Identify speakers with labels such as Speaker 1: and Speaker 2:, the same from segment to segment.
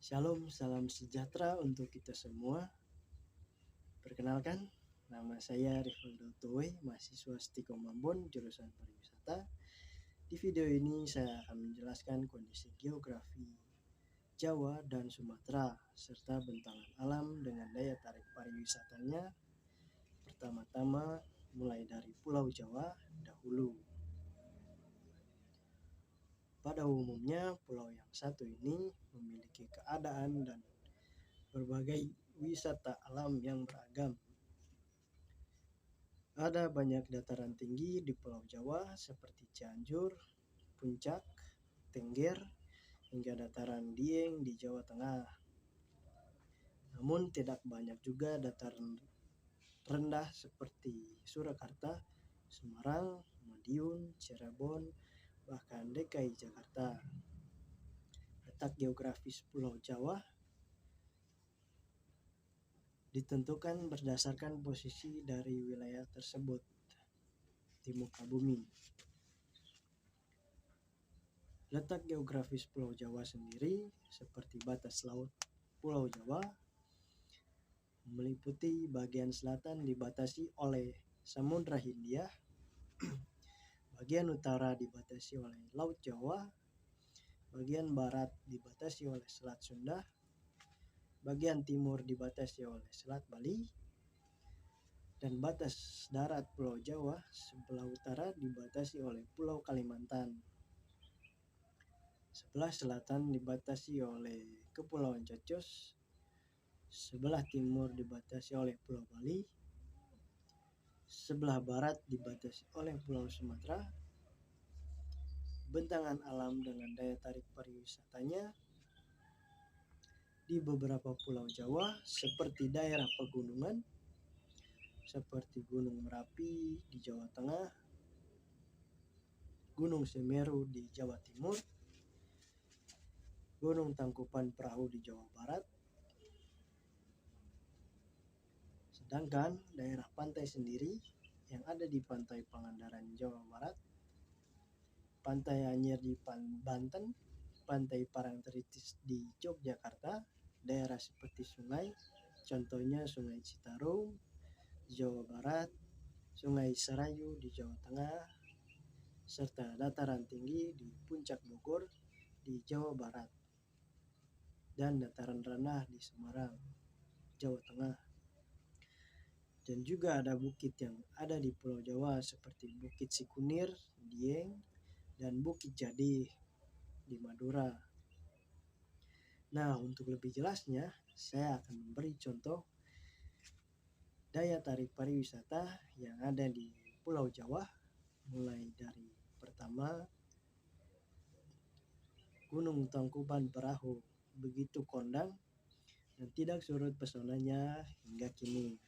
Speaker 1: Shalom, salam sejahtera untuk kita semua. Perkenalkan, nama saya Rivaldo Towe, mahasiswa Stikom Ambon, jurusan pariwisata. Di video ini saya akan menjelaskan kondisi geografi Jawa dan Sumatera, serta bentangan alam dengan daya tarik pariwisatanya. Pertama-tama, mulai dari Pulau Jawa dahulu. Pada umumnya, pulau yang satu ini memiliki keadaan dan berbagai wisata alam yang beragam. Ada banyak dataran tinggi di Pulau Jawa seperti Cianjur, Puncak, Tengger, hingga dataran Dieng di Jawa Tengah. Namun tidak banyak juga dataran rendah seperti Surakarta, Semarang, Madiun, Cirebon, bahkan DKI Jakarta. Letak geografis Pulau Jawa ditentukan berdasarkan posisi dari wilayah tersebut di muka bumi. Letak geografis Pulau Jawa sendiri seperti batas laut Pulau Jawa meliputi bagian selatan dibatasi oleh Samudra Hindia, bagian utara dibatasi oleh Laut Jawa, bagian barat dibatasi oleh Selat Sunda, bagian timur dibatasi oleh Selat Bali, dan batas darat Pulau Jawa sebelah utara dibatasi oleh Pulau Kalimantan. Sebelah selatan dibatasi oleh Kepulauan Cocos, sebelah timur dibatasi oleh Pulau Bali, sebelah barat dibatasi oleh Pulau Sumatera. Bentangan alam dengan daya tarik pariwisatanya di beberapa pulau Jawa seperti daerah pegunungan seperti Gunung Merapi di Jawa Tengah, Gunung Semeru di Jawa Timur, Gunung Tangkuban Perahu di Jawa Barat. Sedangkan daerah pantai sendiri yang ada di Pantai Pangandaran Jawa Barat, Pantai Anyer di Banten, Pantai Parangtritis di Yogyakarta, daerah seperti sungai, contohnya Sungai Citarum Jawa Barat, Sungai Serayu di Jawa Tengah, serta dataran tinggi di Puncak Bogor di Jawa Barat, dan dataran rendah di Semarang, Jawa Tengah. Dan juga ada bukit yang ada di Pulau Jawa seperti Bukit Sikunir, Dieng, dan Bukit Jadih di Madura. Nah, untuk lebih jelasnya, saya akan memberi contoh daya tarik pariwisata yang ada di Pulau Jawa, mulai dari pertama Gunung Tangkuban Perahu, begitu kondang dan tidak surut pesonanya hingga kini.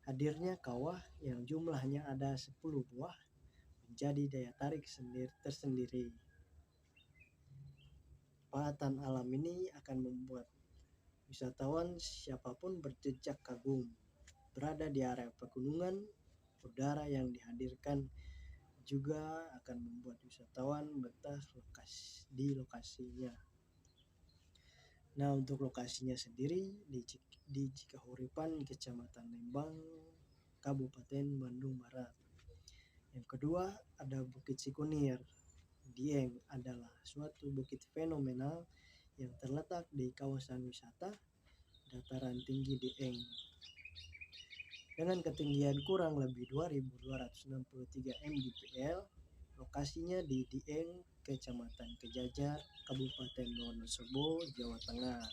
Speaker 1: Hadirnya kawah yang jumlahnya ada 10 buah menjadi daya tarik tersendiri. Pahatan alam ini akan membuat wisatawan siapapun berjejak kagum. Berada di area pegunungan, udara yang dihadirkan juga akan membuat wisatawan betah di lokasinya. Nah, untuk lokasinya sendiri di Cikahuripan, Kecamatan Lembang, Kabupaten Bandung Barat. Yang kedua ada Bukit Sikunir. Dieng adalah suatu bukit fenomenal yang terletak di kawasan wisata dataran tinggi Dieng dengan ketinggian kurang lebih 2263 mdpl. Lokasinya di Dieng, Kecamatan Kejajar, Kabupaten Wonosobo, Jawa Tengah.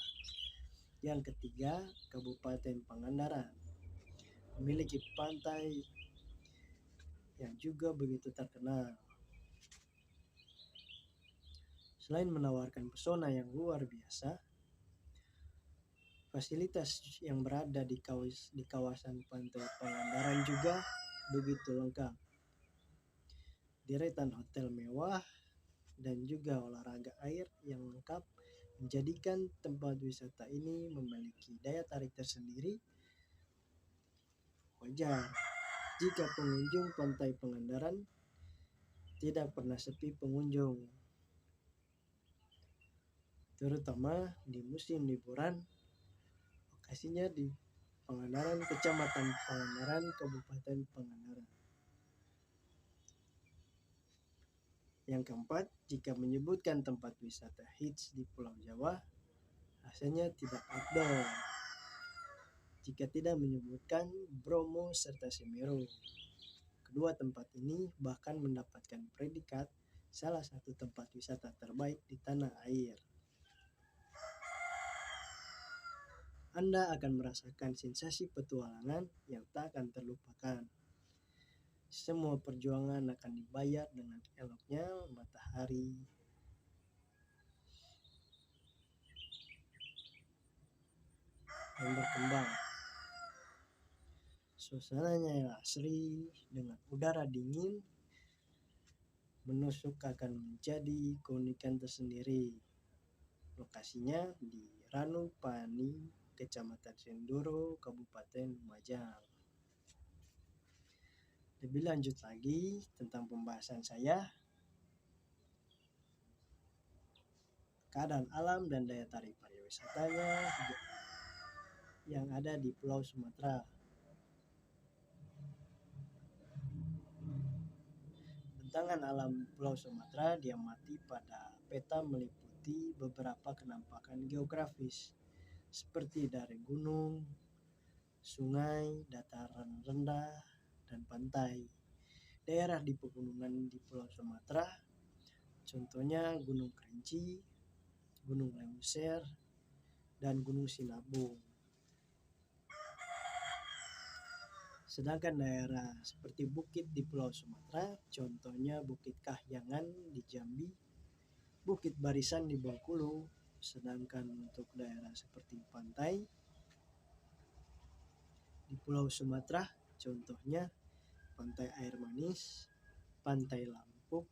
Speaker 1: Yang ketiga, Kabupaten Pangandaran memiliki pantai yang juga begitu terkenal. Selain menawarkan pesona yang luar biasa, fasilitas yang berada di kawasan Pantai Pangandaran juga begitu lengkap. Deretan hotel mewah dan juga olahraga air yang lengkap menjadikan tempat wisata ini memiliki daya tarik tersendiri. Wajar jika pengunjung Pantai Pangandaran tidak pernah sepi pengunjung. terutama di musim liburan. Lokasinya di Pangandaran, Kecamatan Pangandaran, Kabupaten Pangandaran. Yang keempat, jika menyebutkan tempat wisata hits di Pulau Jawa, rasanya tidak afdol jika tidak menyebutkan Bromo serta Semeru. Kedua tempat ini bahkan mendapatkan predikat salah satu tempat wisata terbaik di tanah air. Anda akan merasakan sensasi petualangan yang tak akan terlupakan. Semua perjuangan akan dibayar dengan eloknya matahari. Yang berkembang. Suasananya yang asri dengan udara dingin menusuk akan menjadi keunikan tersendiri. Lokasinya di Ranupani, Kecamatan Senduro, Kabupaten Lumajang. Lebih lanjut lagi tentang pembahasan saya, keadaan alam dan daya tarik pariwisatanya yang ada di Pulau Sumatera. Bentangan alam Pulau Sumatera diamati pada peta meliputi beberapa kenampakan geografis seperti dari gunung, sungai, dataran rendah, dan pantai. Daerah di pegunungan di Pulau Sumatera, contohnya Gunung Kerinci, Gunung Leuser, dan Gunung Sinabung. Sedangkan daerah seperti bukit di Pulau Sumatera, contohnya Bukit Kahyangan di Jambi, Bukit Barisan di Bengkulu. Sedangkan untuk daerah seperti pantai di Pulau Sumatera, contohnya Pantai Air Manis, Pantai Lampuk,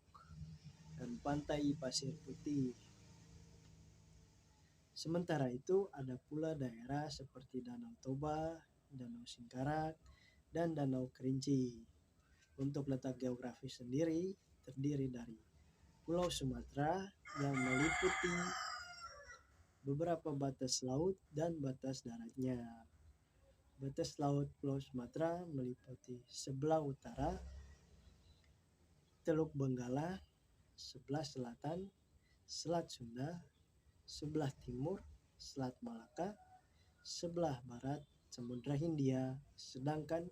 Speaker 1: dan Pantai Pasir Putih. Sementara itu ada pula daerah seperti Danau Toba, Danau Singkarak, dan Danau Kerinci. Untuk letak geografis sendiri terdiri dari Pulau Sumatera yang meliputi beberapa batas laut dan batas daratnya. Batas laut Pulau Sumatera meliputi sebelah utara Teluk Benggala, sebelah selatan Selat Sunda, sebelah timur Selat Malaka, sebelah barat Samudra Hindia. Sedangkan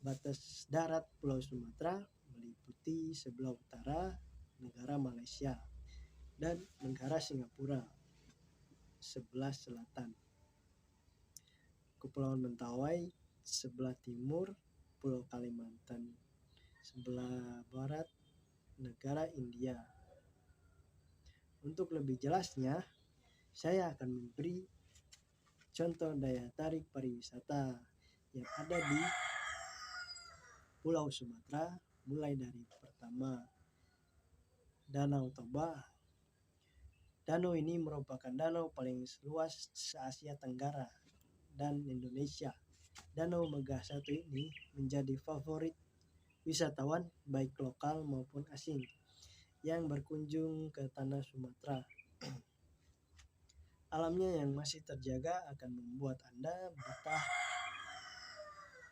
Speaker 1: batas darat Pulau Sumatera meliputi sebelah utara negara Malaysia dan negara Singapura, sebelah selatan Kepulauan Mentawai, sebelah timur Pulau Kalimantan, sebelah barat negara India. Untuk lebih jelasnya, saya akan memberi contoh daya tarik pariwisata yang ada di Pulau Sumatera, mulai dari pertama Danau Toba. Danau ini merupakan danau paling luas se-Asia Tenggara dan Indonesia. Danau megah satu ini menjadi favorit wisatawan baik lokal maupun asing yang berkunjung ke tanah Sumatera. Alamnya yang masih terjaga akan membuat Anda betah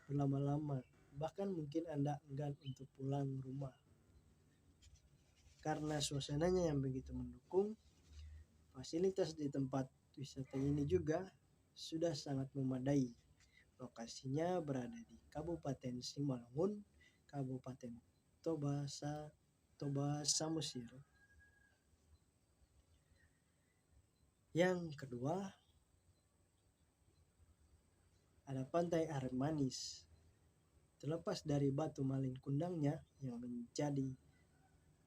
Speaker 1: berlama-lama. Bahkan mungkin Anda enggan untuk pulang rumah. Karena suasananya yang begitu mendukung, fasilitas di tempat wisata ini juga sudah sangat memadai. Lokasinya berada di Kabupaten Simalungun, Kabupaten Toba Samosir. Yang kedua, ada Pantai Air Manis. Terlepas dari batu malin kundangnya yang menjadi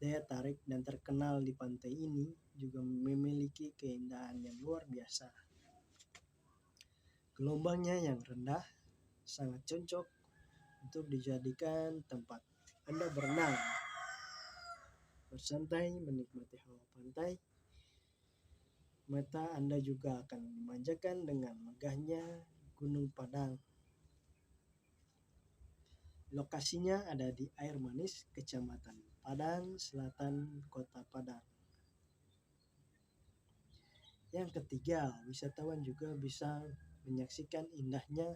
Speaker 1: daya tarik dan terkenal di pantai ini, juga memiliki keindahan yang luar biasa. Gelombangnya yang rendah sangat cocok untuk dijadikan tempat Anda berenang, bersantai, menikmati hawa pantai. Mata Anda juga akan dimanjakan dengan megahnya Gunung Padang. Lokasinya ada di Air Manis, Kecamatan Padang Selatan, Kota Padang. Yang ketiga, wisatawan juga bisa menyaksikan indahnya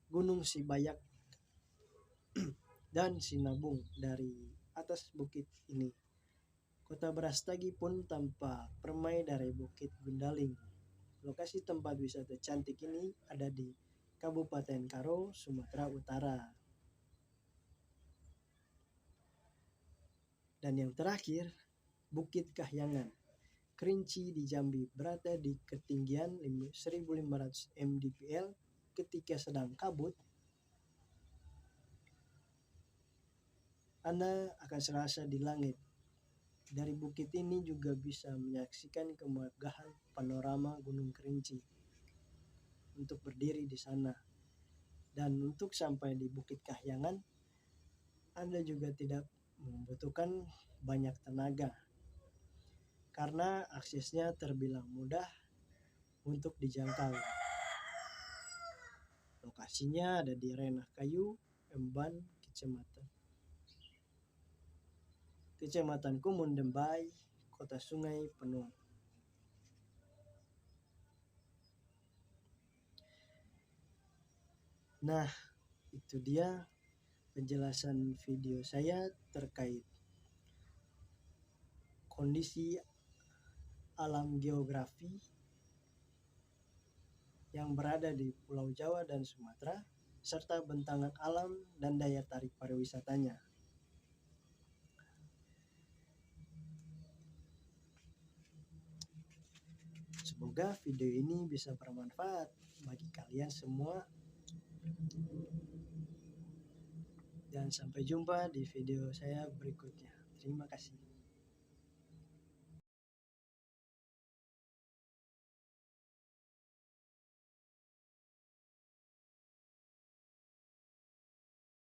Speaker 1: Gunung Sibayak dan Sinabung dari atas bukit ini. Kota Brastagi pun tampak permai dari Bukit Gundaling. Lokasi tempat wisata cantik ini ada di Kabupaten Karo, Sumatera Utara. Dan yang terakhir, Bukit Kahyangan. Kerinci di Jambi berada di ketinggian 1500 mdpl. Ketika sedang kabut, Anda akan serasa di langit. Dari bukit ini juga bisa menyaksikan kemegahan panorama Gunung Kerinci untuk berdiri di sana. Dan untuk sampai di Bukit Kahyangan, Anda juga tidak membutuhkan banyak tenaga karena aksesnya terbilang mudah untuk dijangkau. Lokasinya ada di Renah Kayu, Emban, Kecamatan Kumun Dembai, Kota Sungai Penuh. Nah, itu dia penjelasan video saya terkait kondisi alam geografi yang berada di Pulau Jawa dan Sumatera, serta bentangan alam dan daya tarik pariwisatanya. Semoga video ini bisa bermanfaat bagi kalian semua. Dan sampai jumpa di video saya berikutnya. Terima kasih.